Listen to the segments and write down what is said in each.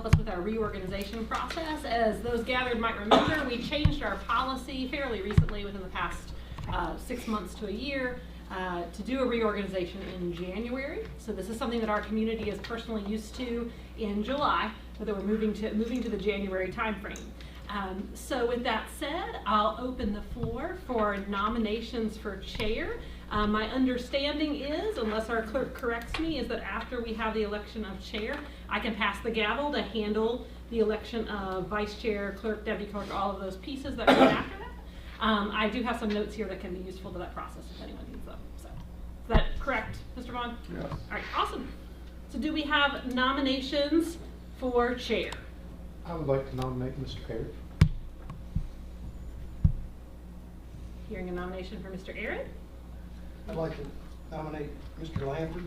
us with our reorganization process. As those gathered might remember, we changed our policy fairly recently, within the past 6 months to a year, to do a reorganization in January. So this is something that our community is personally used to in July, but that we're moving to the January timeframe. So with that said, I'll open the floor for nominations for chair. My understanding is, unless our clerk corrects me, is that after we have the election of chair, I can pass the gavel to handle the election of vice chair, clerk, deputy clerk, all of those pieces that come after that. I do have some notes here that can be useful to that process if anyone needs them. So, is that correct, Mr. Vaughn? Yes. All right, awesome. So do we have nominations for chair? I would like to nominate Mr. Parrott. Hearing a nomination for Mr. Aaron. I'd like to nominate Mr. Lanford.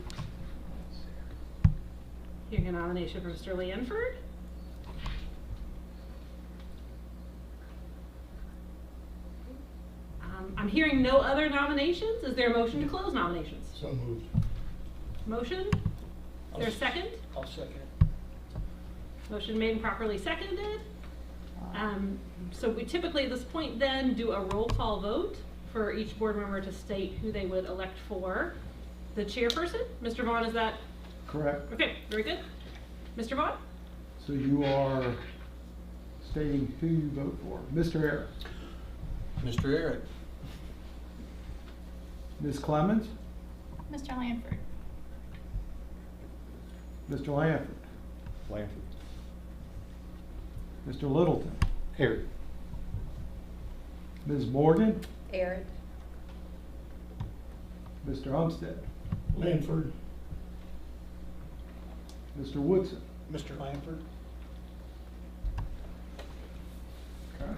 Hearing a nomination for Mr. Lanford. I'm hearing no other nominations. Is there a motion to close nominations? So moved. Motion? Is there a second? I'll second. Motion made and properly seconded. So we typically at this point then do a roll call vote for each board member to state who they would elect for the chairperson. Mr. Vaughn, is that Correct. okay? Very good. Mr. Vaughn? So you are stating who you vote for. Mr. Aaron. Mr. Eric. Ms. Clemens. Mr. Lanford. Mr. Lanford. Lanford. Mr. Littleton. Harry. Ms. Morgan. Eric. Mr. Umstead. Lanford. Mr. Woodson. Mr. Lanford. Okay.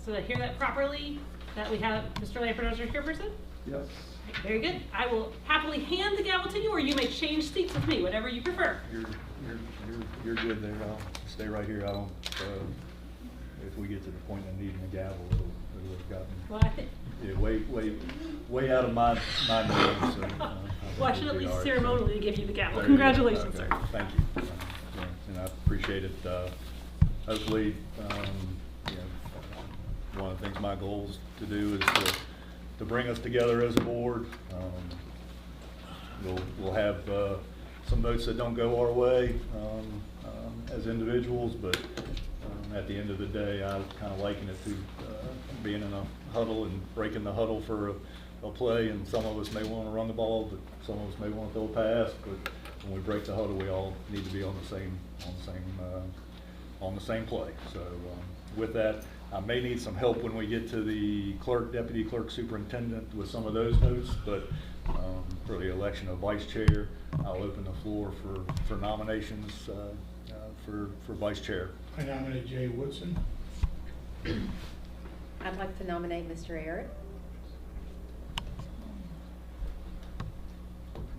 So did I hear that properly? That we have Mr. Lanford as our chairperson? Yes. Okay, very good. I will happily hand the gavel to you, or you may change seats with me, whatever you prefer. You're good there. I'll stay right here. I don't, if we get to the point of needing a gavel, it'll have gotten, Well, I think, yeah, way out of my nose. So, well, I should at least all right, so ceremonially give you the gavel. there you go. Congratulations, Okay, sir. Thank you. Yeah, and I appreciate it. Hopefully, one of the things my goals to do is to bring us together as a board. We'll have some votes that don't go our way as individuals, but at the end of the day, I kind of liken it to being in a huddle and breaking the huddle for a play, and some of us may want to run the ball, but some of us may want to throw a pass. But when we break the huddle, we all need to be on the same play. So with that, I may need some help when we get to the clerk, deputy clerk, superintendent with some of those notes, but for the election of vice chair, I'll open the floor for nominations for vice chair. I nominate Jay Woodson. I'd like to nominate Mr. Eric.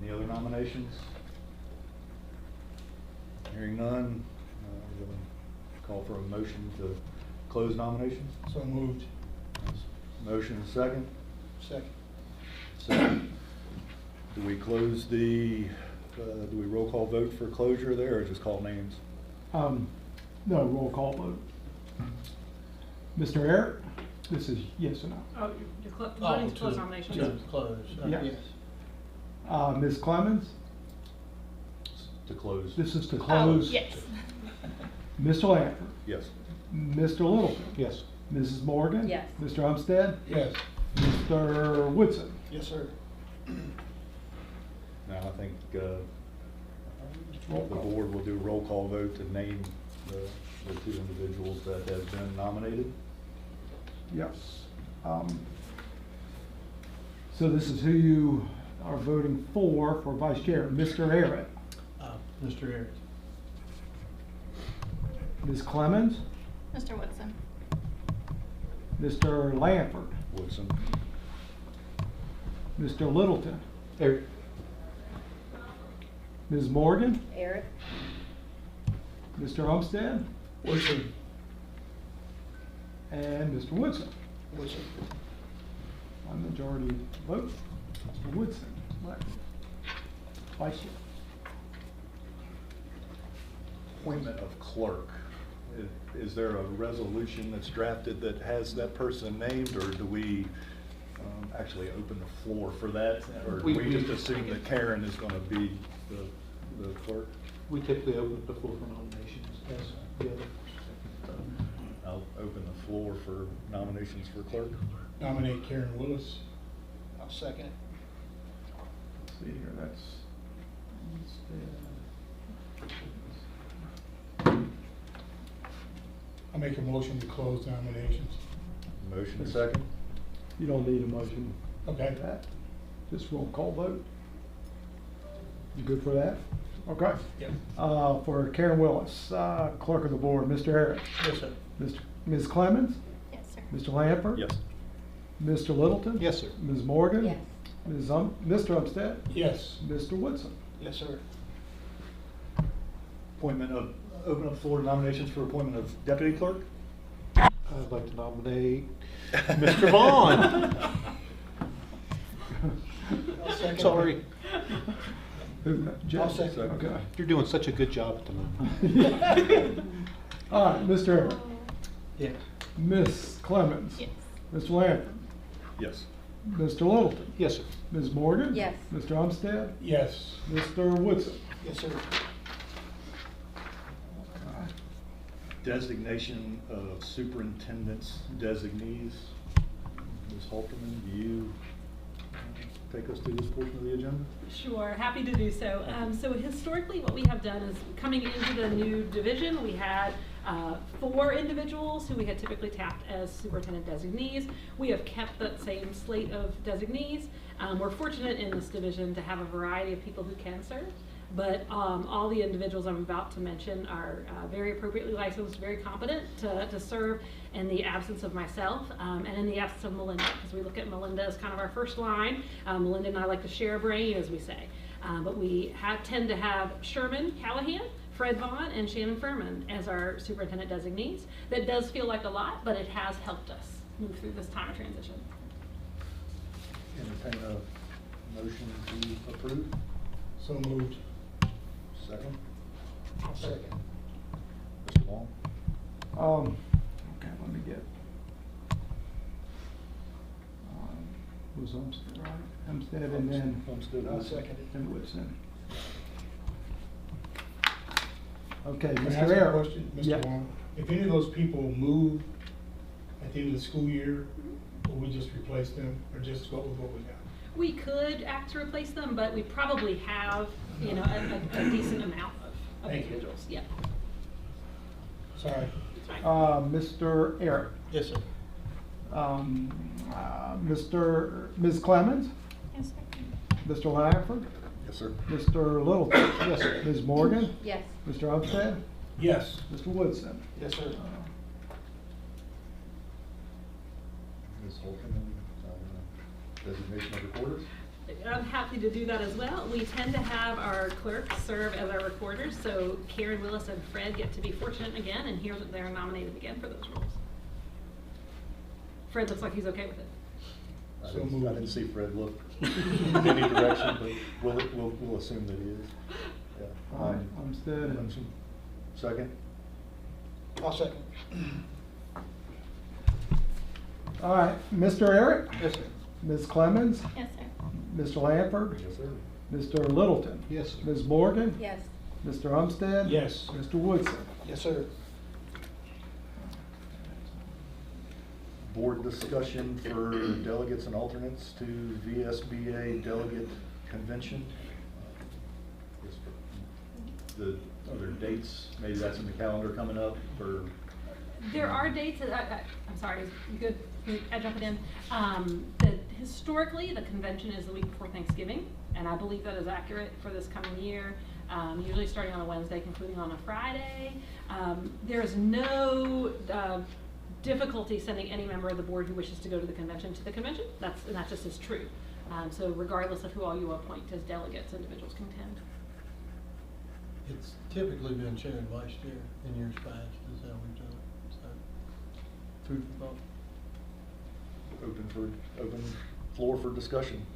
Any other nominations? Hearing none, I'm going to call for a motion to close nominations. So moved. Motion and second. Second. Second. Do we close do we roll call vote for closure there, or just call names? No, roll call vote. Mr. Eric, this is yes or no. Oh, you're voting to close nominations. To close. Yes. Yes. Ms. Clemens, To close. this is to close. Oh, yes. Mr. Lanford. Yes. Mr. Littleton. Yes. Mrs. Morgan. Yes. Mr. Umstead. Yes. Mr. Woodson. Yes, sir. Now I think the Roll call. board will do a roll call vote to name the two individuals that have been nominated. Yes. So this is who you are voting for vice chair. Mr. Aaron. Mr. Eric. Ms. Clemens. Mr. Woodson. Mr. Lanford. Woodson. Mr. Littleton. Eric. Ms. Morgan. Eric. Mr. Umstead. Woodson. And Mr. Woodson. Woodson. One majority vote. Mr. Woodson. Elected. Vice chair. appointment of clerk, is there a resolution that's drafted that has that person named, or do we actually open the floor for that? Or do we just assume that Karen is going to be the clerk? We typically open the floor for nominations as the other. I'll open the floor for nominations for clerk. Nominate Karen Willis. I'll second. Let's see here, that's. I make a motion to close nominations. Motion second? You don't need a motion. Okay. for that. Just roll call vote. You good for that? Okay. Yep. For Karen Willis, clerk of the board, Mr. Harris. Yes, sir. Ms. Clemens? Yes, sir. Mr. Lampert? Yes. Mr. Littleton? Yes, sir. Ms. Morgan? Yes. Mr. Umstead? Yes. Mr. Woodson? Yes, sir. Appointment of, open up floor nominations for appointment of deputy clerk? I'd like to nominate Mr. Vaughn. I'll second. Sorry, Jeff? second. Okay. you're doing such a good job at the moment. All right, Mr. Harris. Yes. Ms. Clemens? Yes. Mr. Lampert? Yes. Mr. Littleton? Yes, sir. Ms. Morgan? Yes. Mr. Umstead? Yes. Mr. Woodson? Yes, sir. Designation of superintendent's designees. Ms. Halterman, do you take us through this portion of the agenda? Sure, happy to do so. So historically, what we have done is coming into the new division, we had 4 individuals who we had typically tapped as superintendent designees. We have kept that same slate of designees. We're fortunate in this division to have a variety of people who can serve, but all the individuals I'm about to mention are very appropriately licensed, very competent to serve in the absence of myself and in the absence of Melinda, because we look at Melinda as kind of our first line. Melinda and I like to share a brain, as we say. But we tend to have Sherman Callahan, Fred Vaughn, and Shannon Furman as our superintendent designees. That does feel like a lot, but it has helped us move through this time of transition. Entertain a motion to approve. So moved. Second. I'll second. Mr. Long? Okay, let me get. Was Umstead, right? Umstead and then. Umstead. I'll second it. And Woodson. Okay, Can I Mr. ask a Eric. question, Yeah. Mr. Wong? If any of those people move at the end of the school year, will we just replace them or just go with what we got? We could act to replace them, but we probably have, you know, a decent amount of Thank you. individuals. Yeah. Sorry. It's fine. Mr. Eric. Yes, sir. Ms. Clemens, Yes, sir. Mr. Langford, Yes, sir. Mr. Littleton. Yes, sir. Ms. Morgan, Yes. Mr. Umstead, Yes. Mr. Woodson. Yes, sir. Ms. Halterman, designation of recorders? I'm happy to do that as well. We tend to have our clerks serve as our recorders, so Karen Willis and Fred get to be fortunate again and hear that they're nominated again for those roles. Fred looks like he's okay with it. I So didn't moved. see Fred look in any direction, but we'll assume that he is. Yeah. All right, Umstead and Motion. Second? I'll second. all right, Mr. Eric, Yes, sir. Ms. Clemens, Yes, sir. Mr. Langford, Yes, sir. Mr. Littleton. Yes, sir. Ms. Morgan, Yes. Mr. Umstead. Yes. Mr. Woodson. Yes, sir. Board discussion for delegates and alternates to VSBA delegate convention. The other dates, maybe that's in the calendar coming up, or? There are dates, I'm sorry, is you good? Can I jump it in? Historically, the convention is the week before Thanksgiving, and I believe that is accurate for this coming year. Usually starting on a Wednesday, concluding on a Friday. There is no difficulty sending any member of the board who wishes to go to the convention. And that just is true. So regardless of who all you appoint as delegates, individuals can attend. It's typically been chair and vice chair in years past, is how we've done it, so, food for thought. Open floor for discussion.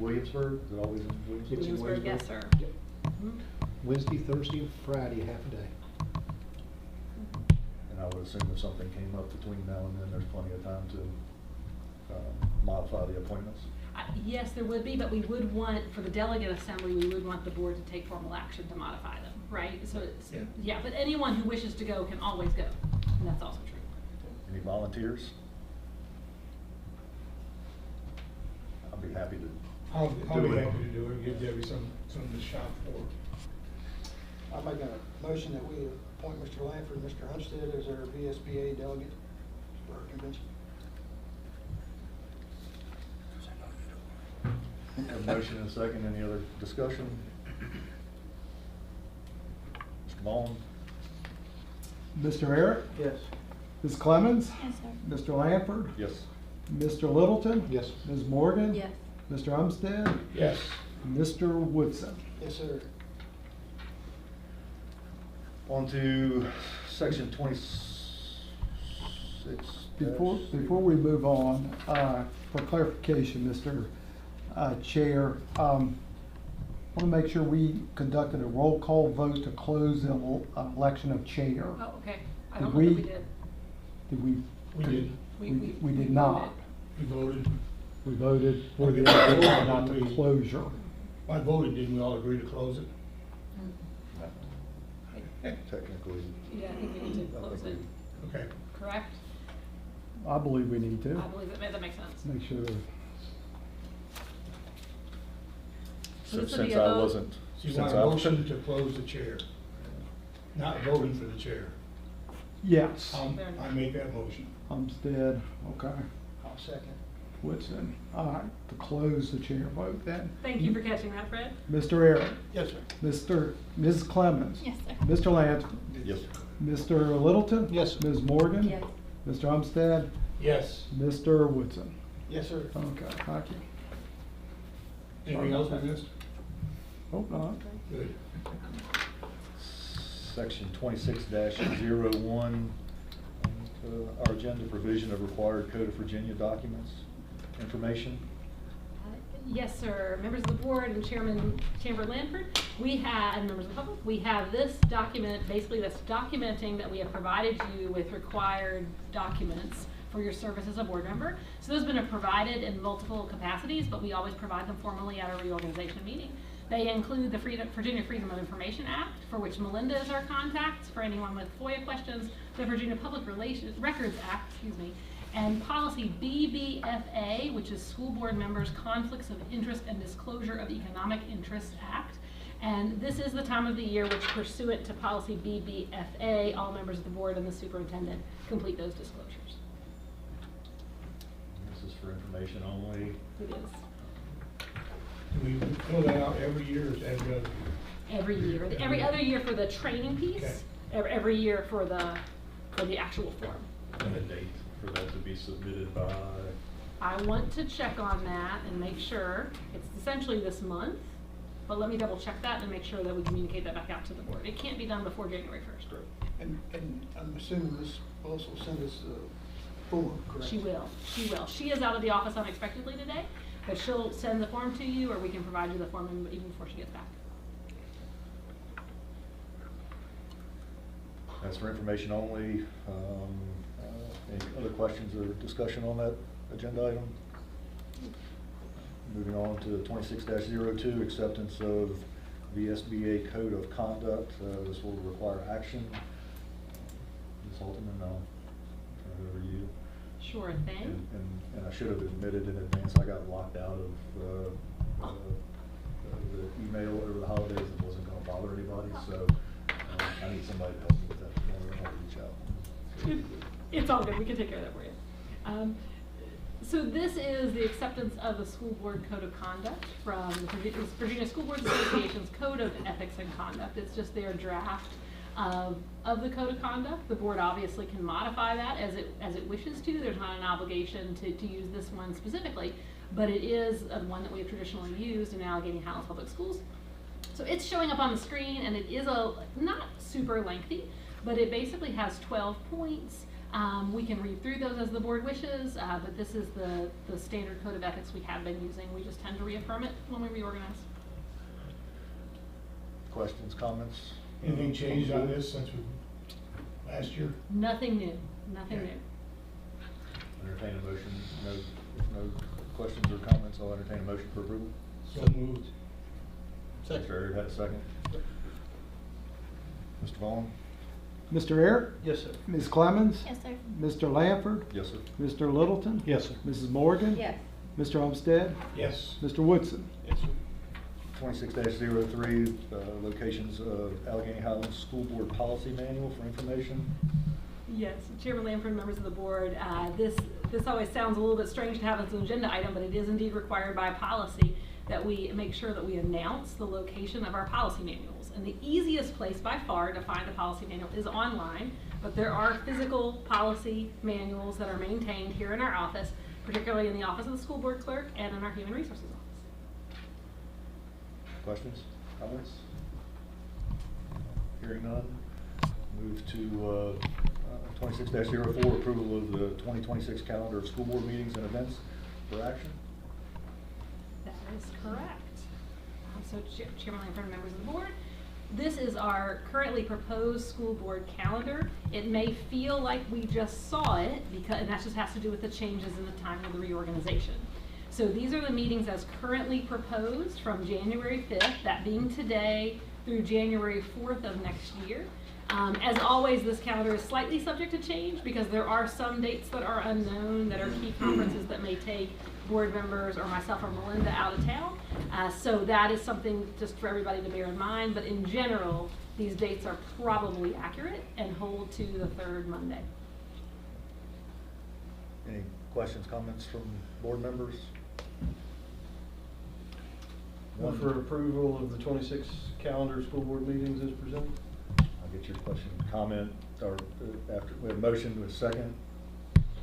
Williamsburg, is it always in Williamsburg? Williamsburg, yes, sir. Yep. Mhm. Wednesday, Thursday, and Friday, half a day. And I would assume if something came up between now and then, there's plenty of time to modify the appointments. Yes, there would be, but we would want, for the delegate assembly, we would want the board to take formal action to modify them, right? So it's, Yeah. yeah, but anyone who wishes to go can always go, and that's also true. Any volunteers? I'll be happy to. I'll be do it. happy to do it, give Debbie some to shop for. I make a motion that we appoint Mr. Lanford and Mr. Hunstead as our VSBA delegate for our convention. Have a motion and a second. Any other discussion? Mr. Vaughn? Mr. Eric, Yes. Ms. Clemens, Yes, sir. Mr. Lanford, Yes. Mr. Littleton. Yes. Ms. Morgan. Yes. Mr. Umstead, Yes. Mr. Woodson. Yes, sir. On to section 26. Before we move on, for clarification, Mr. Chair, I want to make sure we conducted a roll call vote to close the election of chair. Oh, okay. I Did don't know that we- we did. Did we? We did. We did not. We voted. We voted for the, Okay. not the closure. I voted, didn't we all agree to close it? Technically. Yeah, I think we need to I close think it, Okay. correct? I believe we need to. I believe that makes sense. Make sure. So So this would be since a I vote? wasn't, So you since want a I motion to close the chair, not voting for the chair. Yes. I make that motion. Umstead, okay. I'll second. Woodson, all right, to close the chair vote then. Thank you for catching that, Fred. Mr. Eric, Yes, sir. Mrs. Clemens. Yes, sir. Mr. Lance, Yes. Mr. Littleton. Yes, sir. Ms. Morgan. Yes. Mr. Umstead, Yes. Mr. Woodson. Yes, sir. Okay, thank you. Anything else I missed? Hope not. Good. Section 26-01, our agenda provision of required Code of Virginia documents, information. Yes, sir. Members of the board and Chairman Chamber Lanford, and members of the public, we have this document, basically that's documenting that we have provided you with required documents for your service as a board member. So those have been provided in multiple capacities, but we always provide them formally at a reorganization meeting. They include the Virginia Freedom of Information Act, for which Melinda is our contact for anyone with FOIA questions, the Virginia Public Records Act, and policy BBFA, which is School Board Members' Conflicts of Interest and Disclosure of Economic Interests Act. And this is the time of the year which, pursuant to policy BBFA, all members of the board and the superintendent complete those disclosures. This is for information only. It is. Do we fill that out every year or is that every other year? Every year. Every other year for the training piece, Okay. every year for the actual form. And a date for that to be submitted by. I want to check on that and make sure, it's essentially this month, but let me double check that and make sure that we communicate that back out to the board. It can't be done before January 1st. And I'm assuming Ms. Willis will send us the form, correct? She will. She is out of the office unexpectedly today, but she'll send the form to you, or we can provide you the form even before she gets back. That's for information only. Any other questions or discussion on that agenda item? Moving on to 26-02, acceptance of VSBA Code of Conduct. This will require action. Ms. Halterman, I'll turn it over to you. Sure thing. And I should have admitted in advance, I got locked out of the email over the holidays. It wasn't gonna bother anybody, so I need somebody to help me with that. I'll reach out. It's all good, we can take care of that for you. So this is the acceptance of the School Board Code of Conduct from the Virginia School Boards Association's Code of Ethics and Conduct. It's just their draft of the Code of Conduct. The board obviously can modify that as it wishes to. There's not an obligation to use this one specifically, but it is one that we have traditionally used in Allegheny Highlands Public Schools. So it's showing up on the screen, and it is not super lengthy, but it basically has 12 points. We can read through those as the board wishes, but this is the standard code of ethics we have been using. We just tend to reaffirm it when we reorganize. questions, comments? Anything changed on this since we, last year? Nothing new, nothing Okay. new. Entertain a motion, no questions or comments, I'll entertain a motion for approval. So moved. Mr. Ariard had a second. Mr. Vaughn? Mr. Ariard? Yes, sir. Ms. Clemens? Yes, sir. Mr. Lanford? Yes, sir. Mr. Littleton? Yes, sir. Mrs. Morgan? Yes. Mr. Olmsted? Yes. Mr. Woodson? Yes, sir. 26-03, locations of Allegheny Highlands School Board Policy Manual for information. Yes, Chairman Lamford, members of the board, this always sounds a little bit strange to have as an agenda item, but it is indeed required by policy that we make sure that we announce the location of our policy manuals. And the easiest place by far to find a policy manual is online, but there are physical policy manuals that are maintained here in our office, particularly in the office of the school board clerk and in our human resources office. Questions, comments? Hearing none, move to 26-04, approval of the 2026 calendar of school board meetings and events for action. That is correct. So Chairman Lamford and members of the board, this is our currently proposed school board calendar. It may feel like we just saw it, and that just has to do with the changes in the time of the reorganization. So these are the meetings as currently proposed from January 5th, that being today, through January 4th of next year. As always, this calendar is slightly subject to change because there are some dates that are unknown, that are key conferences that may take board members or myself or Melinda out of town. So that is something just for everybody to bear in mind, but in general, these dates are probably accurate and hold to the third Monday. Any questions, comments from board members? Move for approval of the 26 calendar school board meetings as presented. I'll get your question, comment, or after, we have a motion with a second.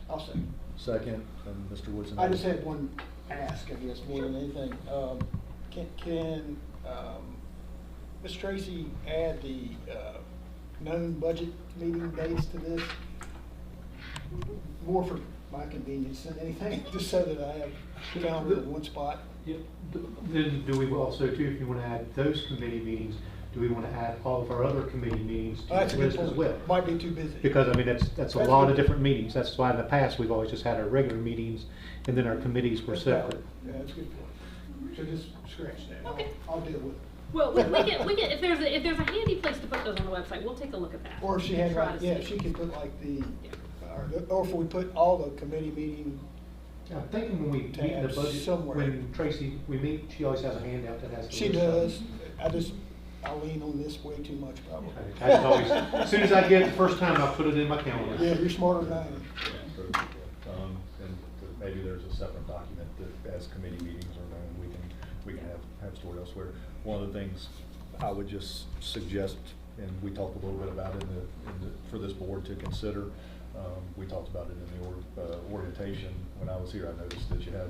I'll say. Second, and Mr. Woodson. I just had one ask, I guess, more than anything. Can Ms. Tracy add the known budget meeting dates to this? More for my convenience than anything, just so that I have calendar in one spot. Yeah. Then do we also too, if you want to add those committee meetings, do we want to add all of our other committee meetings to That's a the good list as point. well? Might be too busy. Because, I mean, that's a That's lot of good. different meetings. That's why in the past, we've always just had our regular meetings, and then our committees were That's valid. separate. Yeah, that's a good point. So just scratch that. Okay. I'll deal with it. Well, we can, if there's a handy place to put those on the website, we'll take a look at that. Or if she had Try like, to yeah, see. she could put like the, Yeah. or if we put all the committee meeting, I'm thinking when we meet in the Tabs budget, somewhere. when Tracy, we meet, she always has a handout that has. the she list on does. it. I lean on this way too much probably. I just always, as soon as I get it the first time, I'll put it in my calendar. Yeah, you're smarter than I am. And maybe there's a separate document that as committee meetings are known, we can have stored elsewhere. One of the things I would just suggest, and we talked a little bit about it for this board to consider, we talked about it in the orientation when I was here. I noticed that you have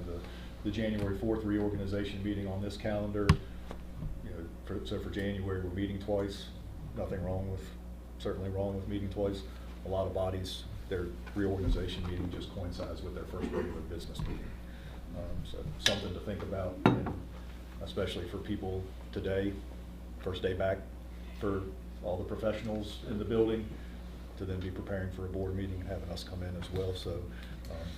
the January 4th reorganization meeting on this calendar. You know, so for January, we're meeting twice. Nothing wrong with, certainly wrong with meeting twice. A lot of bodies, their reorganization meeting just coincides with their first regular business meeting. So something to think about, and especially for people today, first day back for all the professionals in the building, to then be preparing for a board meeting and having us come in as well. So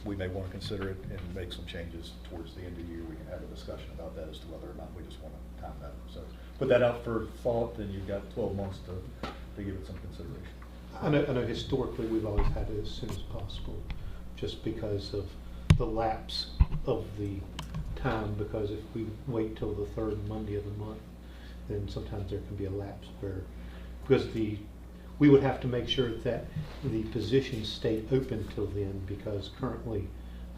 we may want to consider it and make some changes towards the end of the year. We can have a discussion about that as to whether or not we just want to time that. So put that out for thought, then you've got 12 months to give it some consideration. I know historically, we've always had it as soon as possible, just because of the lapse of the time, because if we wait till the third Monday of the month, then sometimes there can be a lapse where, because we would have to make sure that the positions stay open till then, because currently,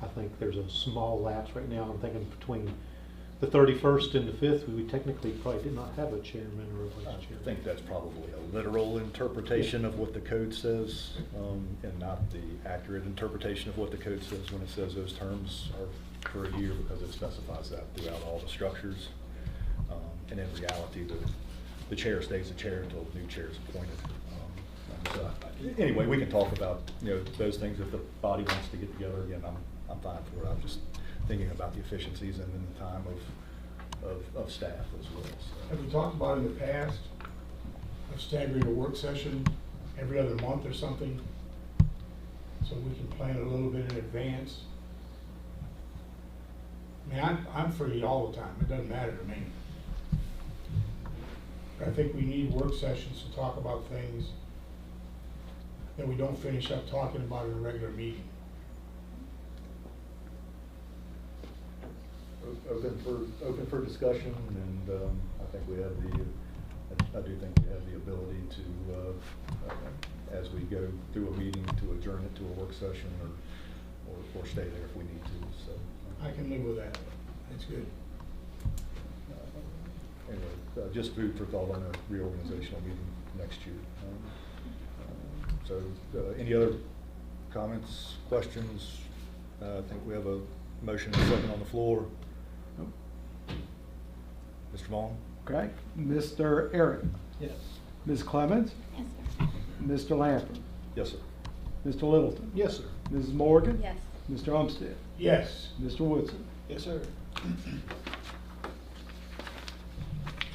I think there's a small lapse right now. I'm thinking between the 31st and the 5th, we technically probably did not have a chairman or a vice I chairman. think that's probably a literal interpretation of what the code says, and not the accurate interpretation of what the code says when it says those terms are for a year, because it specifies that throughout all the structures. And in reality, the chair stays the chair until the new chair is appointed. So anyway, we can talk about, you know, those things if the body wants to get together again. I'm fine for it. I'm just thinking about the efficiencies and then the time of staff as well. So. Have we talked about in the past, of staggering a work session every other month or something, so we can plan a little bit in advance. I mean, I'm free all the time, it doesn't matter to me. But I think we need work sessions to talk about things that we don't finish up talking about in a regular meeting. Open for discussion, and I think we have I do think we have the ability to, as we go through a meeting, to adjourn it to a work session or stay there if we need to, so. I can live with that, that's good. Anyway, just food for thought on a reorganizational meeting next year. So, any other comments, questions? I think we have a motion and a second on the floor. Mr. Vaughn? Okay, Mr. Ariett, Yes. Ms. Clemens, Yes, sir. Mr. Lanford, Yes, sir. Mr. Littleton. Yes, sir. Mrs. Morgan. Yes. Mr. Umstead, Yes, Mr. Woodson. Yes, sir.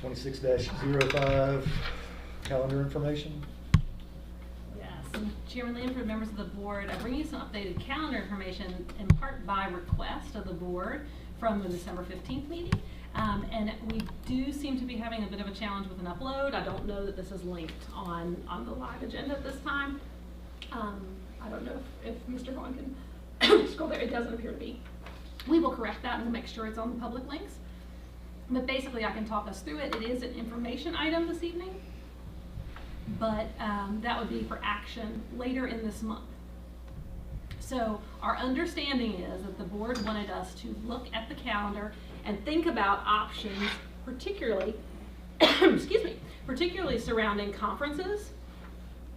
26-05, calendar information. Yes, Chairman Lanford, members of the board, I bring you some updated calendar information in part by request of the board from the December 15th meeting. And we do seem to be having a bit of a challenge with an upload. I don't know that this is linked on the live agenda at this time. I don't know if Mr. Vaughn can scroll there. It doesn't appear to be. We will correct that and we'll make sure it's on the public links. But basically I can talk us through it. It is an information item this evening, but that would be for action later in this month. So our understanding is that the board wanted us to look at the calendar and think about options, particularly, excuse me, particularly surrounding conferences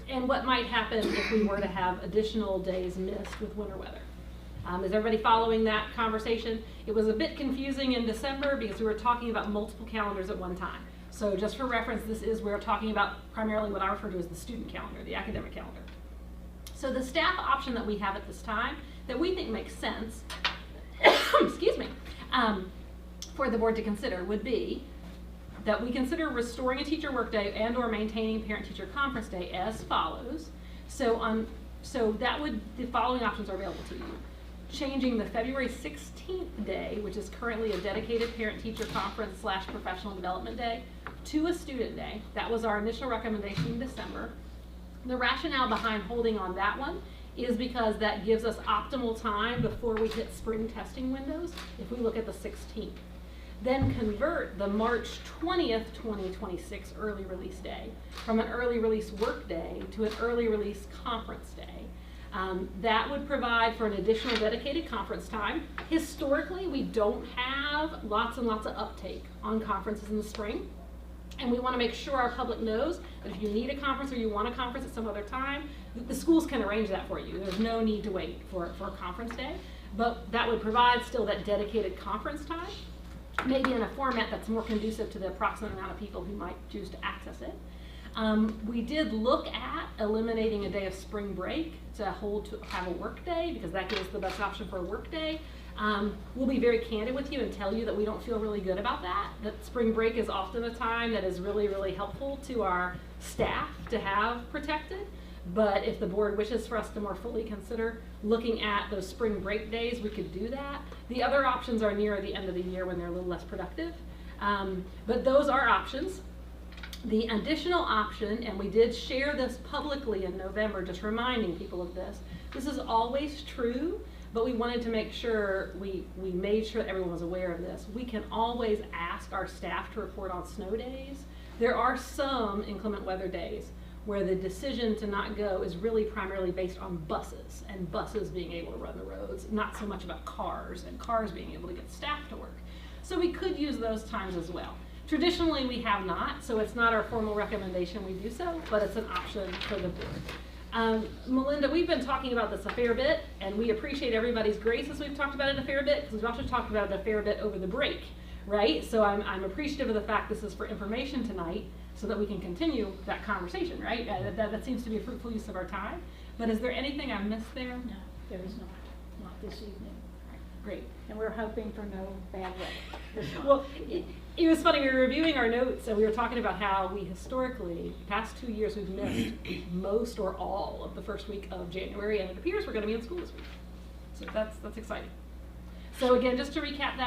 and what might happen if we were to have additional days missed with winter weather. Is everybody following that conversation? It was a bit confusing in December because we were talking about multiple calendars at one time. So just for reference, we're talking about primarily what I refer to as the student calendar, the academic calendar. So the staff option that we have at this time that we think makes sense, excuse me, for the board to consider would be that we consider restoring a teacher workday and or maintaining parent-teacher conference day as follows. So the following options are available to you. Changing the February 16th day, which is currently a dedicated parent-teacher conference / professional development day, to a student day. That was our initial recommendation in December. The rationale behind holding on that one is because that gives us optimal time before we hit spring testing windows, if we look at the 16th. Then convert the March 20th, 2026 early release day from an early release work day to an early release conference day. That would provide for an additional dedicated conference time. Historically, we don't have lots and lots of uptake on conferences in the spring. And we want to make sure our public knows that if you need a conference or you want a conference at some other time, the schools can arrange that for you. There's no need to wait for a conference day. But that would provide still that dedicated conference time, maybe in a format that's more conducive to the approximate amount of people who might choose to access it. We did look at eliminating a day of spring break to have a work day, because that gives the best option for a work day. We'll be very candid with you and tell you that we don't feel really good about that. That spring break is often a time that is really, really helpful to our staff to have protected. But if the board wishes for us to more fully consider looking at those spring break days, we could do that. The other options are nearer the end of the year when they're a little less productive. But those are options. The additional option, and we did share this publicly in November, just reminding people of this. This is always true, but we wanted to make sure we made sure that everyone was aware of this. We can always ask our staff to report on snow days. There are some inclement weather days where the decision to not go is really primarily based on buses and buses being able to run the roads, not so much about cars and cars being able to get staff to work. So we could use those times as well. Traditionally, we have not, so it's not our formal recommendation we do so, but it's an option for the board. Melinda, we've been talking about this a fair bit, and we appreciate everybody's grace as we've talked about it a fair bit, because we've also talked about it a fair bit over the break, right? So I'm appreciative of the fact this is for information tonight, so that we can continue that conversation, right? That seems to be a fruitful use of our time. But is there anything I missed there? No, there is not this evening. Great. And we're hoping for no bad weather. Well, It was funny, we were reviewing our notes and we were talking about how we historically, past 2 years, we've missed most or all of the first week of January, and it appears we're gonna be in school this week. So that's exciting. So again, just to recap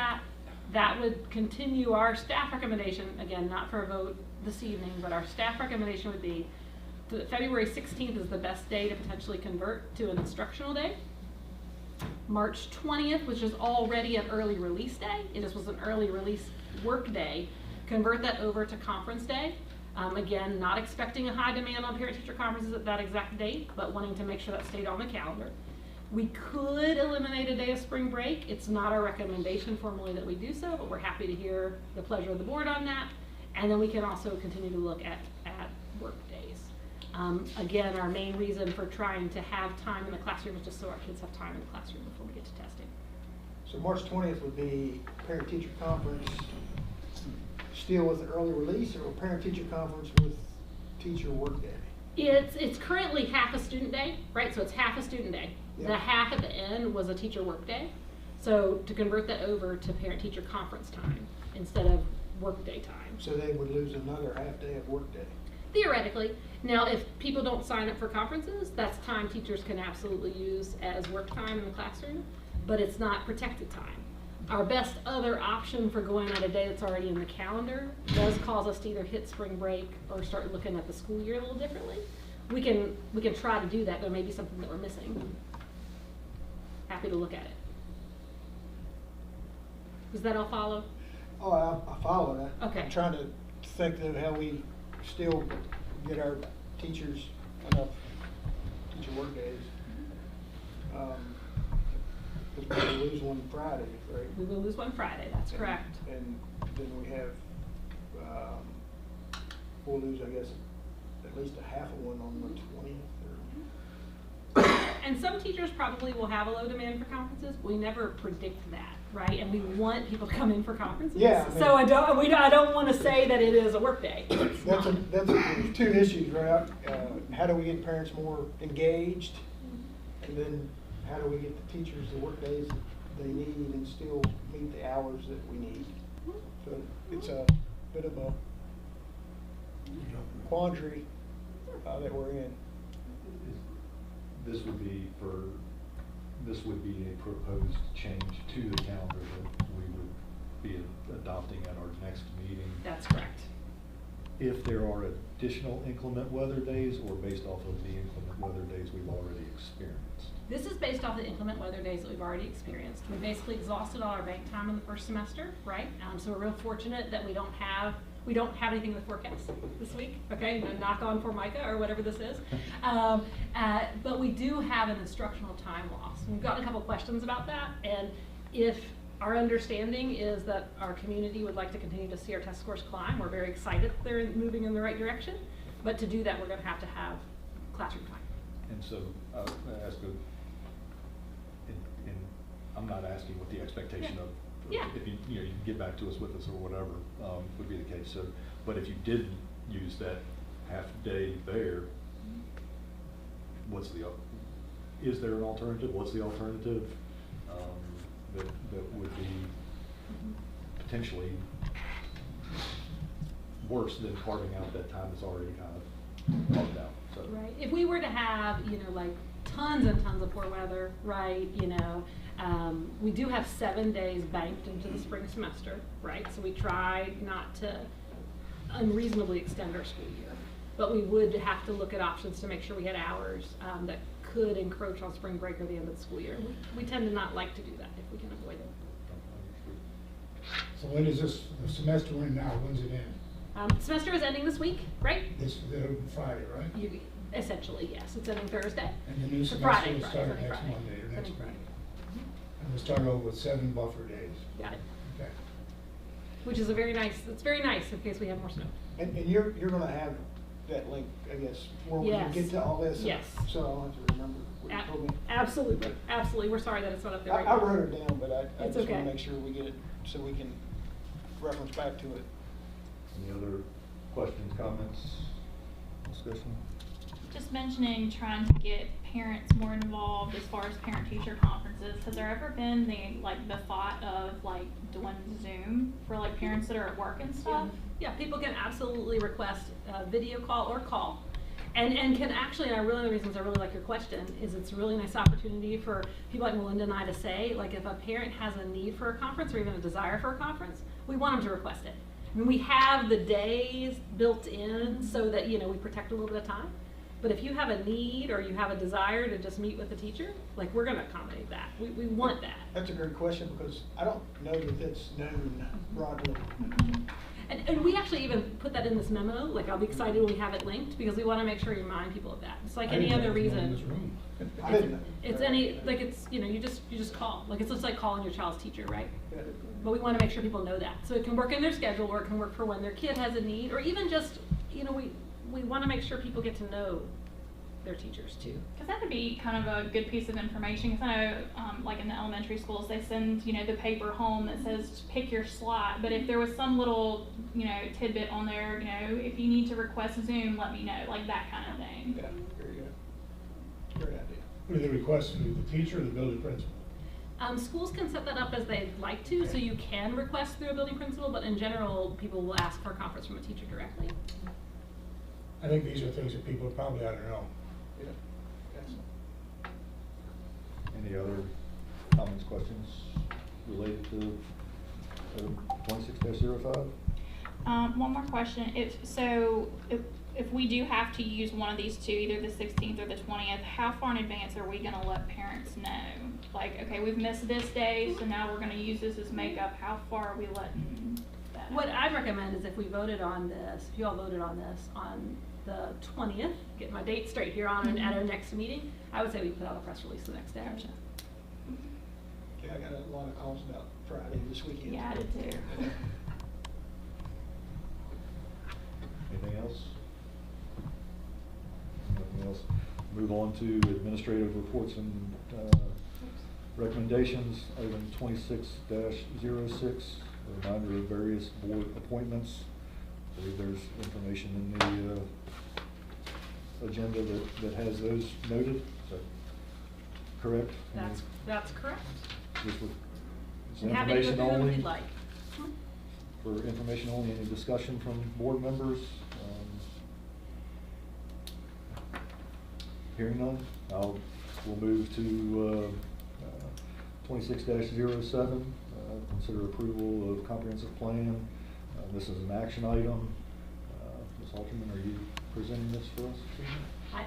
that would continue our staff recommendation, again, not for a vote this evening, but our staff recommendation would be that February 16th is the best day to potentially convert to an instructional day. March 20th, which is already an early release day, it just was an early release work day, convert that over to conference day. Again, not expecting a high demand on parent-teacher conferences at that exact date, but wanting to make sure that stayed on the calendar. We could eliminate a day of spring break. It's not our recommendation formally that we do so, but we're happy to hear the pleasure of the board on that. And then we can also continue to look at work days. Again, our main reason for trying to have time in the classroom is just so our kids have time in the classroom before we get to testing. So March 20th would be parent-teacher conference, still with the early release, or parent-teacher conference with teacher work day? It's currently half a student day, right? So it's half a student day. Yep. The half at the end was a teacher work day. So to convert that over to parent-teacher conference time instead of work day time. So they would lose another half day of work day? Theoretically. Now, if people don't sign up for conferences, that's time teachers can absolutely use as work time in the classroom, but it's not protected time. Our best other option for going on a day that's already in the calendar does cause us to either hit spring break or start looking at the school year a little differently. We can try to do that, but it may be something that we're missing. Happy to look at it. Does that all follow? Oh, I follow that. Okay. I'm trying to think of how we still get our teachers enough teacher work days. Because we lose one Friday, right? We will lose one Friday, that's correct. And then we have, we'll lose, I guess, at least a half of one on the 20th. And some teachers probably will have a low demand for conferences. We never predict that, right? And we want people to come in for conferences. Yeah, I mean- So I don't want to say that it is a work day. It's That's not. there's two issues, right? How do we get parents more engaged? And then how do we get the teachers the work days that they need and still meet the hours that we need? So it's a bit of a quandary that we're in. This would be a proposed change to the calendar that we would be adopting at our next meeting. That's correct. If there are additional inclement weather days or based off of the inclement weather days we've already experienced. This is based off the inclement weather days that we've already experienced. We basically exhausted all our bank time in the first semester, right? So we're real fortunate that we don't have anything in the forecast this week, okay? Knock on Formica or whatever this is. But we do have an instructional time loss. We've gotten a couple questions about that, and if our understanding is that our community would like to continue to see our test scores climb, we're very excited that they're moving in the right direction, but to do that, we're gonna have to have classroom time. And so, I ask and I'm not asking what the expectation of, Yeah. if you can get back to us with this or whatever, would be the case. So, but if you didn't use that half day there, is there an alternative? What's the alternative, that would be potentially worse than carving out that time that's already kind of carved out? So. Right. If we were to have, like tons and tons of poor weather, right, we do have 7 days banked into the spring semester, right? So we try not to unreasonably extend our school year. But we would have to look at options to make sure we had hours that could encroach on spring break or the end of the school year. We tend to not like to do that if we can avoid it. So when is the semester end now? When's it end? Semester is ending this week, right? This Friday, right? Essentially, yes. It's ending Thursday. And the new So semester will start Friday, next Friday. Monday or next Ending week. Friday. And we'll start over with 7 buffer days. Got it. Okay. Which is it's very nice in case we have more snow. And you're gonna have that link, I guess, where we can Yes. get to all this? Yes. So I'll have to remember what you told me. Absolutely, absolutely. We're sorry that it's not up there right I now. wrote it down, but I It's just wanna okay. make sure we get it, so we can reference back to it. Any other questions, comments, discussion? Just mentioning trying to get parents more involved as far as parent-teacher conferences conferences, has there ever been the thought of like doing Zoom for like parents that are at work and stuff? Yeah, people can absolutely request a video call or call. And can actually, and one of the reasons I really like your question is it's a really nice opportunity for people like Melinda and I to say, like, if a parent has a need for a conference or even a desire for a conference, we want them to request it. I mean, we have the days built in so that, we protect a little bit of time. But if you have a need or you have a desire to just meet with the teacher, like, we're gonna accommodate that. We want that. That's a great question, because I don't know that that's known broadly. And we actually even put that in this memo, like, I'll be excited when we have it linked, because we wanna make sure you remind people of that. It's like any other reason. I didn't know. It's any, like, it's, you just call. Like, it's just like calling your child's teacher, right? Yeah. But we wanna make sure people know that. So it can work in their schedule, or it can work for when their kid has a need, or even just, we wanna make sure people get to know their teachers too. Because that would be kind of a good piece of information, because I know, like in the elementary schools, they send, the paper home that says pick your slot, but if there was some little, tidbit on there, if you need to request Zoom, let me know, like that kind of thing. Yeah, very good. Great idea. Who do they request to, the teacher or the building principal? Schools can set that up as they'd like to, so you can request through a building principal, but in general, people will ask for a conference from a teacher directly. I think these are things that people probably ought to know. Yeah. Excellent. Any other comments, questions related to 26-05? One more question. If we do have to use one of these two, either the 16th or the 20th, how far in advance are we gonna let parents know? Like, okay, we've missed this day, so now we're gonna use this as makeup. How far are we letting that? What I'd recommend is if we voted on this, if you all voted on this on the 20th, get my date straight here on at our next meeting, I would say we put out a press release the next day. Gotcha. Yeah, I got a lot of calls about Friday this weekend. Yeah, I did too. Anything else? Nothing else. Move on to administrative reports and recommendations. Item 26-06, a reminder of various board appointments. I believe there's information in the agenda that has those noted. Is that correct? That's correct. This was And happy to go information through them if only. you'd like. For information only, any discussion from board members? Hearing none, we'll move to 26-07, consider approval of comprehensive plan. This is an action item. Ms. Alterman, are you presenting this for us?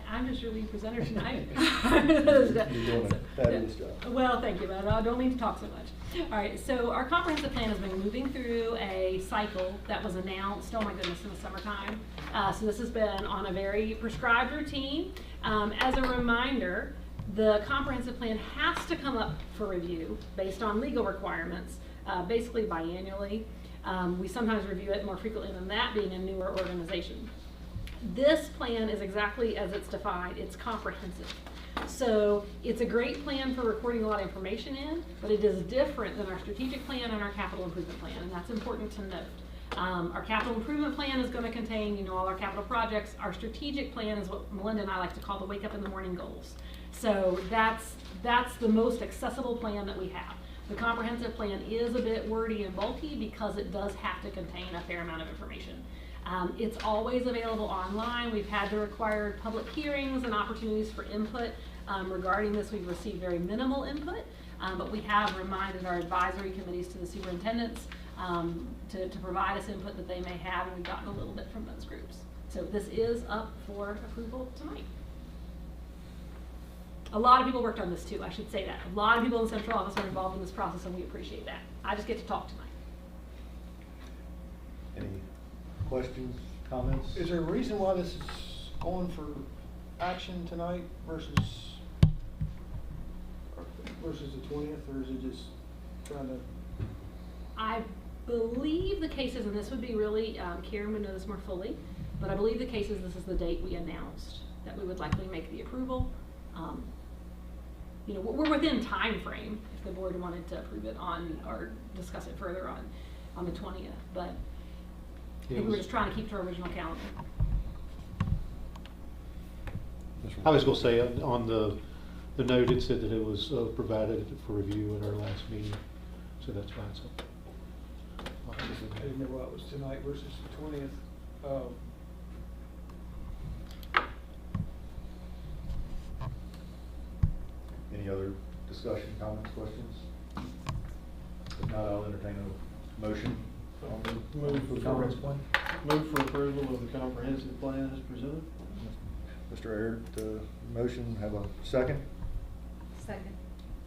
I'm just your lead presenter tonight. You're doing a fabulous job. Well, thank you, but I don't mean to talk so much. All right, so our comprehensive plan has been moving through a cycle that was announced, oh my goodness, in the summertime. So this has been on a very prescribed routine. As a reminder, the comprehensive plan has to come up for review based on legal requirements, basically biannually. We sometimes review it more frequently than that, being a newer organization. This plan is exactly as it's defined. It's comprehensive. So it's a great plan for recording a lot of information in, but it is different than our strategic plan and our capital improvement plan, and that's important to note. Our capital improvement plan is going to contain, all our capital projects. Our strategic plan is what Melinda and I like to call the wake up in the morning goals. So that's the most accessible plan that we have. The comprehensive plan is a bit wordy and bulky because it does have to contain a fair amount of information. It's always available online. We've had the required public hearings and opportunities for input. Regarding this, we've received very minimal input, but we have reminded our advisory committees to the superintendents to provide us input that they may have, and we've gotten a little bit from those groups. So this is up for approval tonight. A lot of people worked on this too, I should say that. A lot of people in the central office are involved in this process, and we appreciate that. I just get to talk tonight. Any questions, comments? Is there a reason why this is on for action tonight versus the 20th, or is it just trying to? I believe the cases, and this would be really, Karen would know this more fully, but I believe the cases, this is the date we announced that we would likely make the approval. We're within time frame if the board wanted to approve it on or discuss it further on the 20th, but I think we're just trying to keep to our original calendar. I was going to say on the the note, it said that it was provided for review at our last meeting, so that's fine, so. I didn't know why it was tonight versus the 20th. Any other discussion, comments, questions? If not, I'll entertain a motion on the comprehensive plan. Move for approval of the comprehensive plan as presented. Mr. Aird, motion, have a second? Second.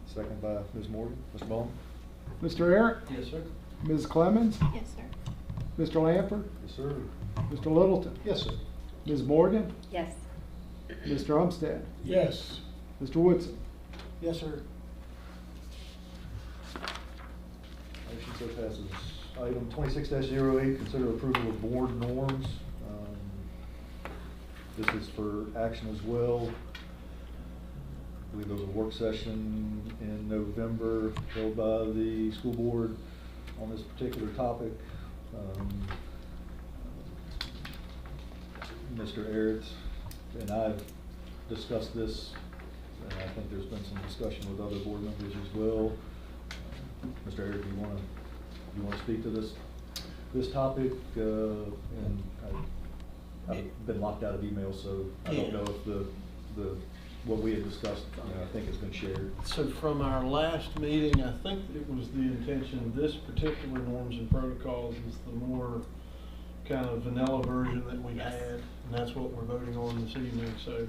Second by Ms. Morgan. Mr. Mullin? Mr. Eric, Yes, sir. Ms. Clemens, Yes, sir. Mr. Lampert, Yes, sir. Mr. Littleton, Yes, sir. Ms. Morgan, Yes. Mr. Umstead, Yes. Mr. Woodson. Yes, sir. Motion so passes. Item 26-08, consider approval of board norms. This is for action as well. I believe there was a work session in November held by the school board on this particular topic. Mr. Aird and I have discussed this, and I think there's been some discussion with other board members as well. Mr. Aird, do you want to speak to this topic? And I've been locked out of email, so I don't know if what we had discussed, I think has been shared. So from our last meeting, I think it was the intention, this particular norms and protocols is the more kind of vanilla version that we had, and that's what we're voting on this evening. So,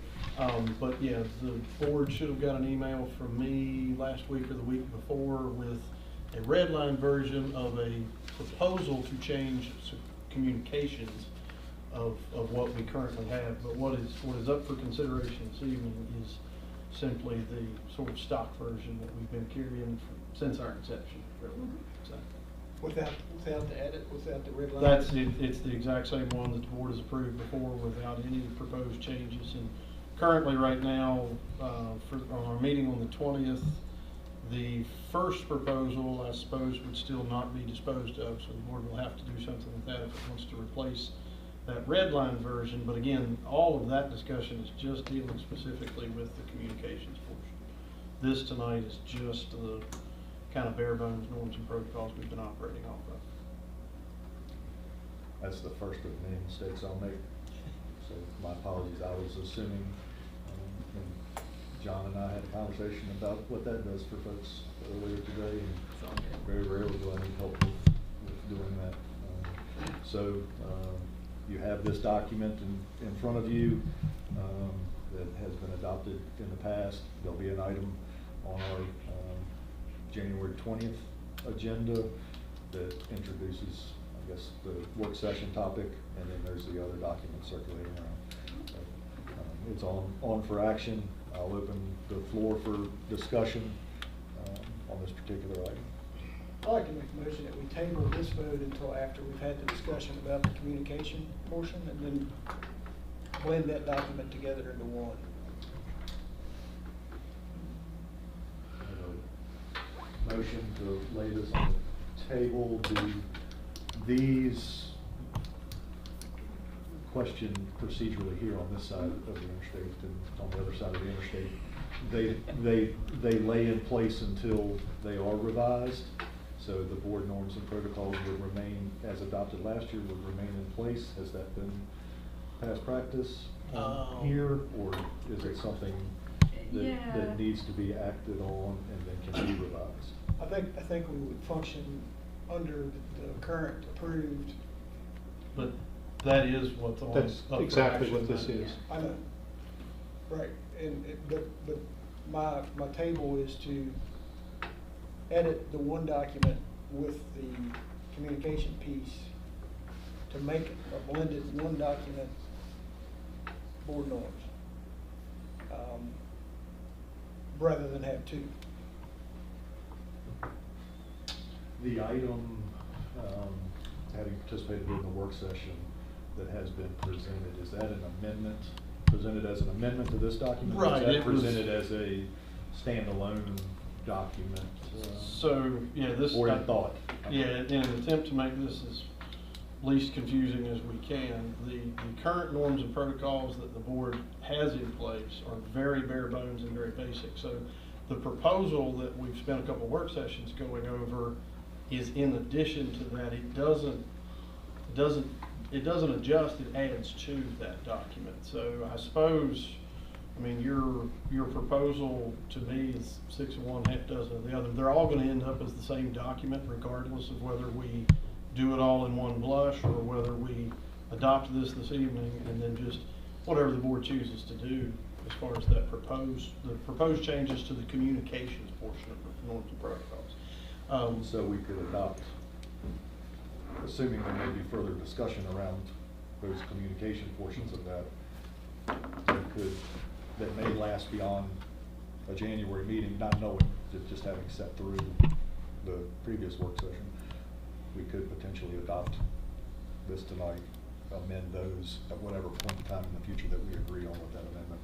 but yeah, the board should have got an email from me last week or the week before with a red line version of a proposal to change communications of what we currently have. But what is up for consideration this evening is simply the sort of stock version that we've been carrying since our inception. Really. So, Without the edit, without the red line? that's it. It's the exact same one that the board has approved before without any proposed changes. And currently, right now, on our meeting on the 20th, the first proposal, I suppose, would still not be disposed of. So the board will have to do something with that if it wants to replace that red line version. But again, all of that discussion is just dealing specifically with the communications portion. This tonight is just the kind of bare bones norms and protocols we've been operating off of. That's the first of many mistakes I'll make. So my apologies. I was assuming, and John and I had a conversation about what that does for folks earlier today, and very rarely do I need help with doing that. So you have this document in front of you that has been adopted in the past. There'll be an item on our January 20th agenda that introduces, I guess, the work session topic, and then there's the other document circulating around. It's on for action. I'll open the floor for discussion on this particular item. I'd like to make a motion that we table this vote until after we've had the discussion about the communication portion, and then blend that document together into one. Motion to lay this on the table. Do these question procedurally here on this side of the interstate and on the other side of the interstate, they lay in place until they are revised? So the board norms and protocols would remain, as adopted last year, would remain in place. Has that been past practice here, or is it something that needs to be acted on and then can be revised? I think we would function under the current approved. But that is what's on. That's up for exactly action what this tonight. is. I know, right, but my table is to edit the one document with the communication piece to make a blended one document board norms, rather than have two. The item, having participated in the work session that has been presented, is that an amendment, presented as an amendment to this document? Right, Or is it that was- presented as a standalone document? So, yeah, this. Or in thought? Yeah, in an attempt to make this as least confusing as we can. The current norms and protocols that the board has in place are very bare bones and very basic. So the proposal that we've spent a couple work sessions going over is in addition to that. It doesn't adjust, it adds to that document. So I suppose, I mean, your proposal to me is 6 of one, half dozen of the other. They're all gonna end up as the same document regardless of whether we do it all in one blush or whether we adopt this evening and then just whatever the board chooses to do as far as that proposed changes to the communications portion of the norms and protocols. So we could adopt, assuming there may be further discussion around those communication portions of that may last beyond a January meeting, not knowing, just having sat through the previous work session, we could potentially adopt this tonight, amend those at whatever point in time in the future that we agree on what that amendment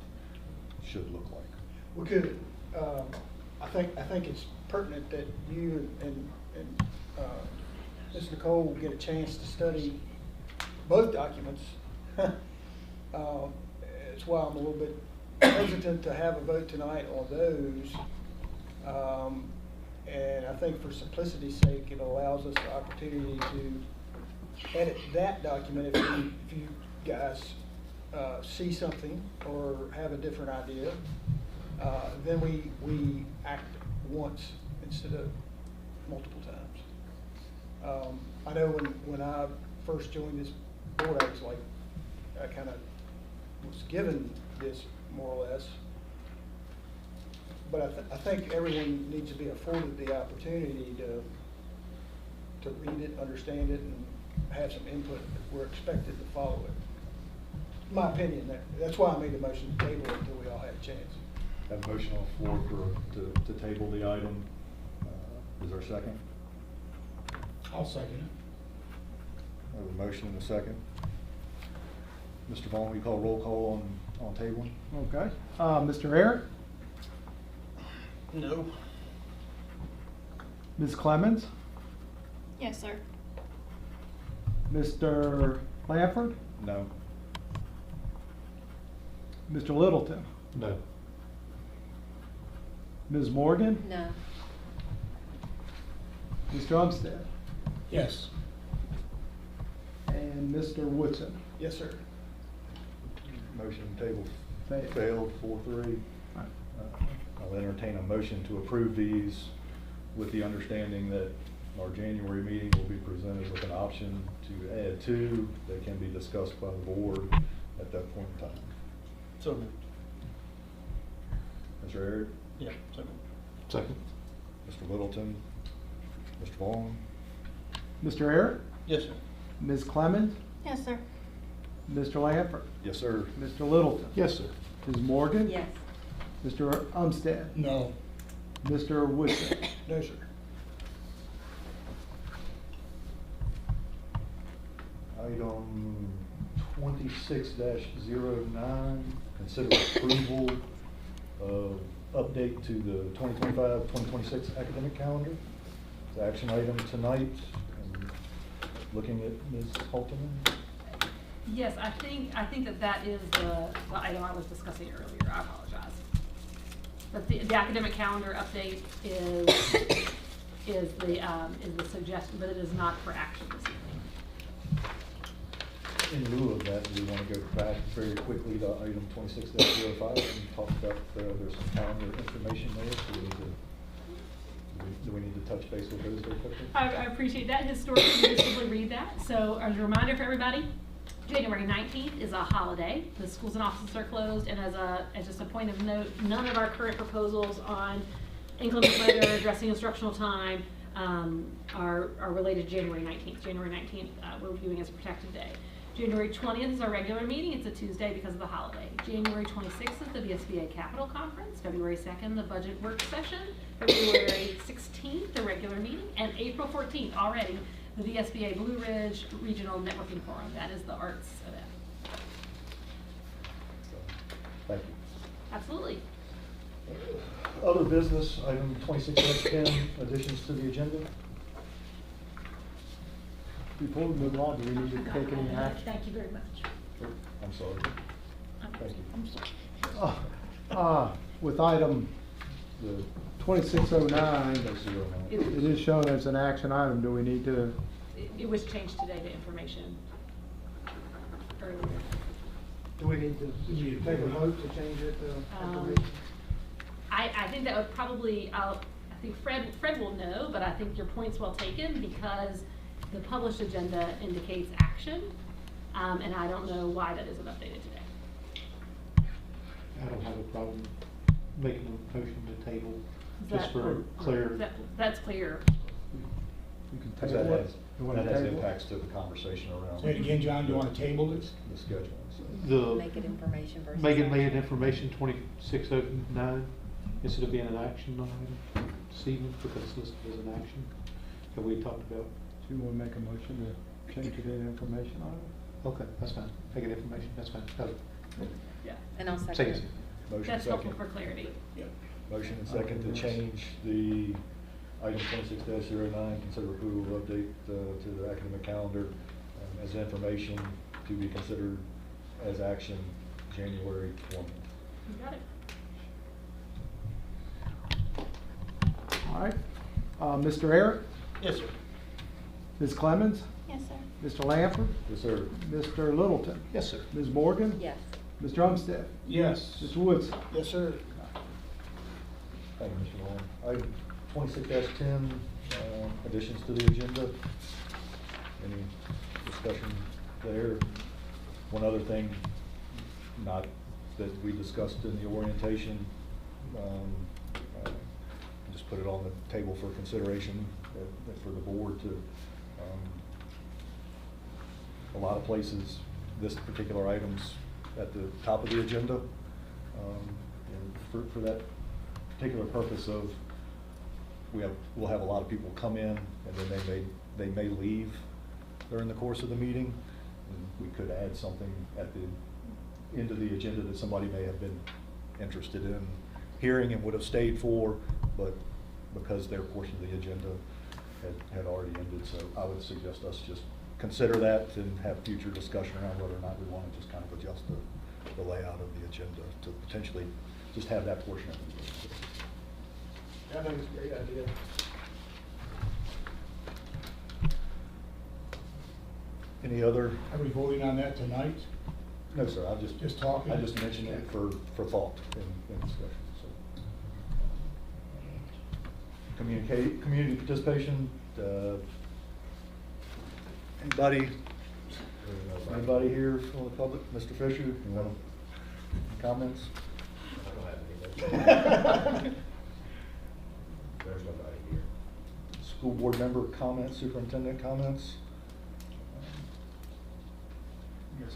should look like. We could, I think it's pertinent that you and Ms. Nicole get a chance to study both documents. That's why I'm a little bit hesitant to have a vote tonight on those. And I think for simplicity's sake, it allows us the opportunity to edit that document if you guys see something or have a different idea. Then we act once instead of multiple times. I know when I first joined this board, I was like, I kind of was given this more or less. But I think everyone needs to be afforded the opportunity to read it, understand it, and have some input if we're expected to follow it. My opinion, that's why I made the motion to table it until we all had a chance. Have a motion on the floor to table the item. Is there a second? I'll second it. I have a motion and a second. Mr. Vaughn, will you call roll call on tabling? Okay. Mr. Eric? No. Ms. Clemens? Yes, sir. Mr. Lanford? No. Mr. Littleton? No. Ms. Morgan? No. Mr. Umstead? Yes. And Mr. Woodson? Yes, sir. Motion table Failed. failed 4-3. I'll entertain a motion to approve these with the understanding that our January meeting will be presented with an option to add 2 that can be discussed by the board at that point in time. So moved. Mr. Eric? Yeah, second. Second. Mr. Littleton? Mr. Vaughn? Mr. Eric? Yes, sir. Ms. Clemens? Yes, sir. Mr. Lanford? Yes, sir. Mr. Littleton? Yes, sir. Ms. Morgan? Yes. Mr. Umstead? No. Mr. Woodson? No, sir. Item 26-09, consider approval of update to the 2025-2026 academic calendar. It's an action item tonight. And looking at Ms. Halterman. Yes, I think that is the item I was discussing earlier. I apologize. But the academic calendar update is the suggestion, but it is not for action this evening. In lieu of that, we want to go back very quickly to item 26-05 and talk about, there's some calendar information there, so do we need to touch base with those very quickly? I appreciate that. Historically, we just simply read that. So as a reminder for everybody, January 19th is a holiday. The schools and offices are closed, and as just a point of note, none of our current proposals on inclement weather, addressing instructional time, are related to January 19th. January 19th, we're viewing as a protected day. January 20th is our regular meeting. It's a Tuesday because of the holiday. January 26th is the VSBA Capital Conference. February 2nd, the budget work session. February 16th, the regular meeting. And April 14th, already, the VSBA Blue Ridge Regional Networking Forum. That is the arts event. So, thank you. Absolutely. Other business, item 26-10, additions to the agenda. before we move on, do we need to take any action? Thank you very much. I'm sorry. Thank you. I'm sorry. With item The 2609, It- it is shown as an action item. Do we need to, It was changed today to information earlier. Do we need to take a vote to change it to information? I think that would probably, I think Fred will know, but I think your point's well taken because the published agenda indicates action, and I don't know why that isn't updated today. I don't have a problem making a motion to table, Is just that- for clear. That's clear. you can Because table that it? has, You wanna that has table it? impacts to the conversation around. Say it again, John, do you want to table this? The scheduling, so. Make it information versus. Make it made action. information 2609 instead of being an action item this evening because it's listed as an action that we talked about. Do you want to make a motion to change it to information item? Okay, that's fine. Make it information, that's fine. Yeah. And I'll Say second it. it. Motion That's helpful second. for clarity. Motion and second to change the item 26-09, consider approval of update to the academic calendar as information to be considered as action January 20th. You got it. All right. Mr. Eric, Yes, sir. Ms. Clemens, Yes, sir. Mr. Lanford, Yes, sir. Mr. Littleton, Yes, sir. Ms. Morgan, Yes. Mr. Umstead, Yes. Mr. Woodson. Yes, sir. Thank you, Mr. Long. Item 26-10, additions to the agenda. Any discussion there? One other thing, not that we discussed in the orientation, just put it on the table for consideration for the board to, a lot of places, this particular item's at the top of the agenda. And for that particular purpose of, we'll have a lot of people come in and then they may leave during the course of the meeting. And we could add something at the end of the agenda that somebody may have been interested in hearing and would have stayed for, but because their portion of the agenda had already ended. So I would suggest us just consider that and have future discussion around whether or not we want to just kind of adjust the layout of the agenda to potentially just have that portion of it. I think it's a great idea. Any other? Are we voting on that tonight? No, sir, Just talking? I just mentioned it for thought in discussion, so. Community participation, anybody here from the public? Mr. Fisher, you want comments? There's nobody here. School board member comments, superintendent comments?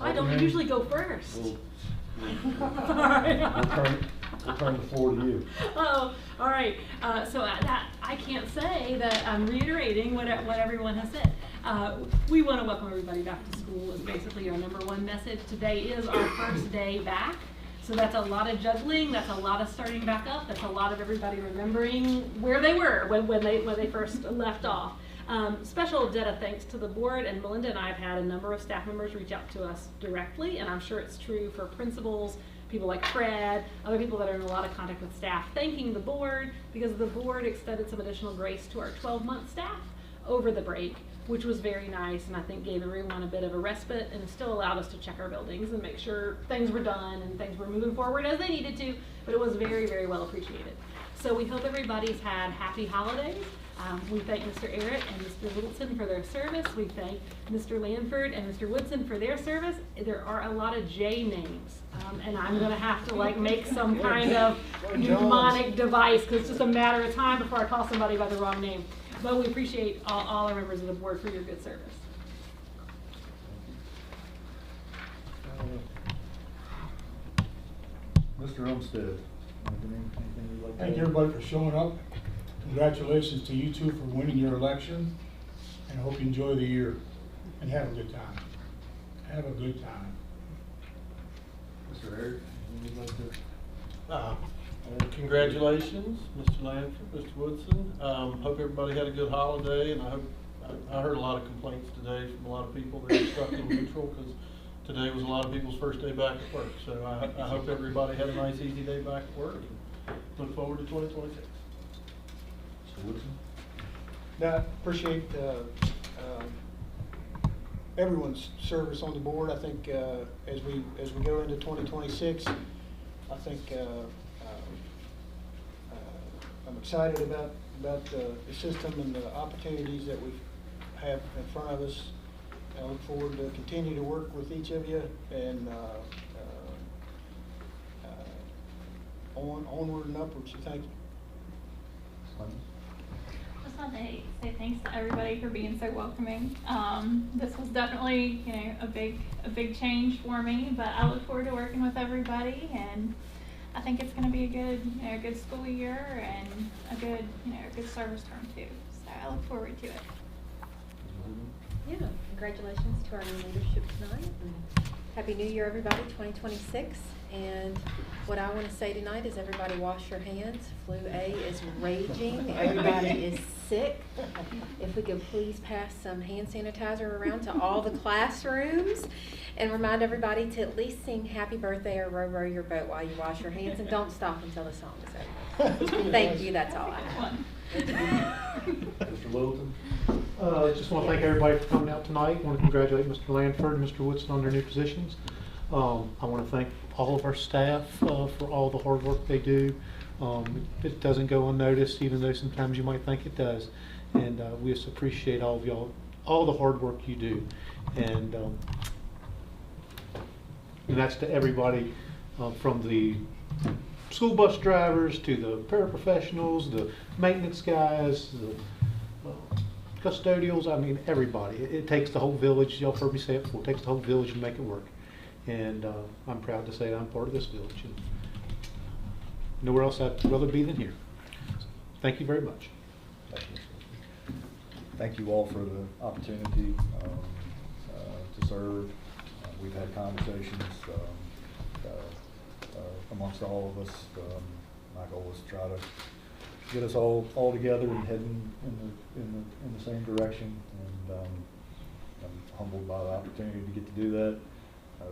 I don't usually go first. We'll Alright. turn the floor to you. Oh, all right. So I can't say that I'm reiterating what everyone has said. We want to welcome everybody back to school is basically our #1 message. Today is our first day back. So that's a lot of juggling, that's a lot of starting back up, that's a lot of everybody remembering where they were when they first left off. Special debt of thanks to the board, and Melinda and I have had a number of staff members reach out to us directly, and I'm sure it's true for principals, people like Fred, other people that are in a lot of contact with staff, thanking the board because the board extended some additional grace to our 12-month staff over the break, which was very nice, and I think gave everyone a bit of a respite and still allowed us to check our buildings and make sure things were done and things were moving forward as they needed to, but it was very, very well appreciated. So we hope everybody's had happy holidays. We thank Mr. Eric and Mr. Littleton for their service. We thank Mr. Lanford and Mr. Woodson for their service. There are a lot of J names, and I'm gonna have to like make some kind of mnemonic device because it's just a matter of time before I call somebody by the wrong name. But we appreciate all our members of the board for your good service. Mr. Umstead, anything you'd like to add? Thank everybody for showing up. Congratulations to you two for winning your election, and I hope you enjoy the year and have a good time. Have a good time. Mr. Eric, anything you'd like to? Congratulations, Mr. Lanford, Mr. Woodson. Hope everybody had a good holiday, and I I heard a lot of complaints today from a lot of people that are stuck in neutral, because today was a lot of people's first day back at work. So I hope everybody had a nice, easy day back at work, and look forward to 2026. Mr. Woodson? Now, appreciate everyone's service on the board. I think as we go into 2026, I think I'm excited about the system and the opportunities that we have in front of us. I look forward to continue to work with each of you and onward and upwards. So thank you. Just want to say thanks to everybody for being so welcoming. This was definitely, you know, a big change for me, but I look forward to working with everybody, and I think it's going to be a good school year and a good service term too. So I look forward to it. Yeah, congratulations to our new leadership tonight. And Happy New Year, everybody, 2026. And what I want to say tonight is everybody wash your hands. Flu A is raging. Everybody is sick. If we could please pass some hand sanitizer around to all the classrooms and remind everybody to at least sing Happy Birthday or Row Row Your Boat while you wash your hands, and don't stop until the song is over. Thank you, that's all I have. Mr. Littleton? Just want to thank everybody for coming out tonight. Want to congratulate Mr. Lanford and Mr. Woodson on their new positions. I want to thank all of our staff for all the hard work they do. It doesn't go unnoticed, even though sometimes you might think it does. And we just appreciate all of y'all, all the hard work you do. And that's to everybody, from the school bus drivers to the paraprofessionals, the maintenance guys, the custodials. I mean, everybody. It takes the whole village. Y'all heard me say it before. It takes the whole village to make it work. And I'm proud to say that I'm part of this village. And nowhere else I'd rather be than here. Thank you very much. Thank you. Thank you all for the opportunity to serve. We've had conversations amongst all of us. My goal is to try to get us all together and heading in the same direction. And I'm humbled by the opportunity to get to do that. I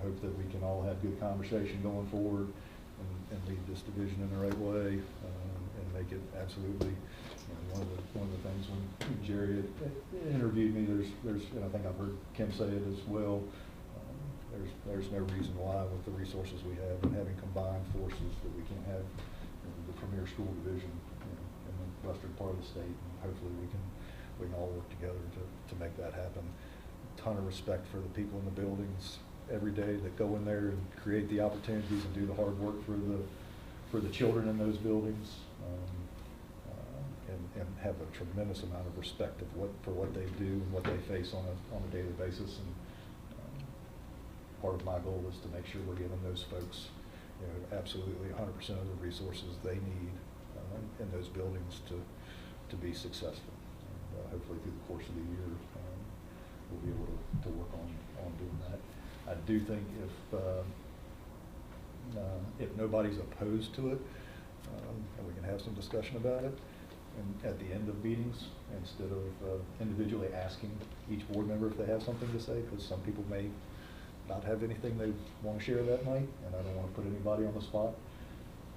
hope that we can all have good conversation going forward and lead this division in the right way, and make it absolutely, one of the things when Jerry interviewed me, there's and I think I've heard Kim say it as well, there's no reason why with the resources we have and having combined forces that we can have the premier school division in the western part of the state, and hopefully we can all work together to make that happen. Ton of respect for the people in the buildings every day that go in there and create the opportunities and do the hard work for the children in those buildings, and have a tremendous amount of respect for what they do and what they face on a daily basis. And part of my goal is to make sure we're giving those folks, absolutely 100% of the resources they need in those buildings to be successful. And hopefully through the course of the year, we'll be able to work on doing that. I do think if nobody's opposed to it, and we can have some discussion about it, and at the end of meetings, instead of individually asking each board member if they have something to say, because some people may not have anything they want to share that night, and I don't want to put anybody on the spot.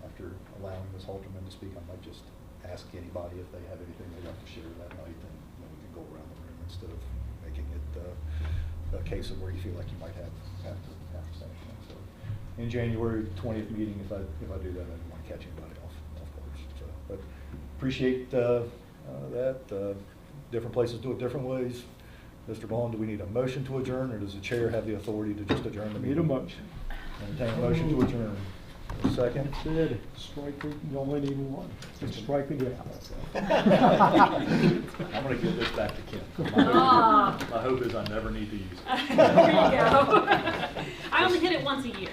After allowing Ms. Halterman to speak, I might just ask anybody if they have anything they'd like to share that night, and then we can go around the room instead of making it a case of where you feel like you might have to say anything. So in January 20th meeting, if I do that, I don't want to catch anybody off guard. So, but appreciate that. Different places do it different ways. Mr. Vaughn, do we need a motion to adjourn, or does the chair have the authority to just adjourn the meeting? Need a motion. Entertain a motion to adjourn. A second. That's it. Strike me. You only need one. Just strike me down. I'm going to give this back to Kim. My hope is I never need to use it. There you go. I only hit it once a year.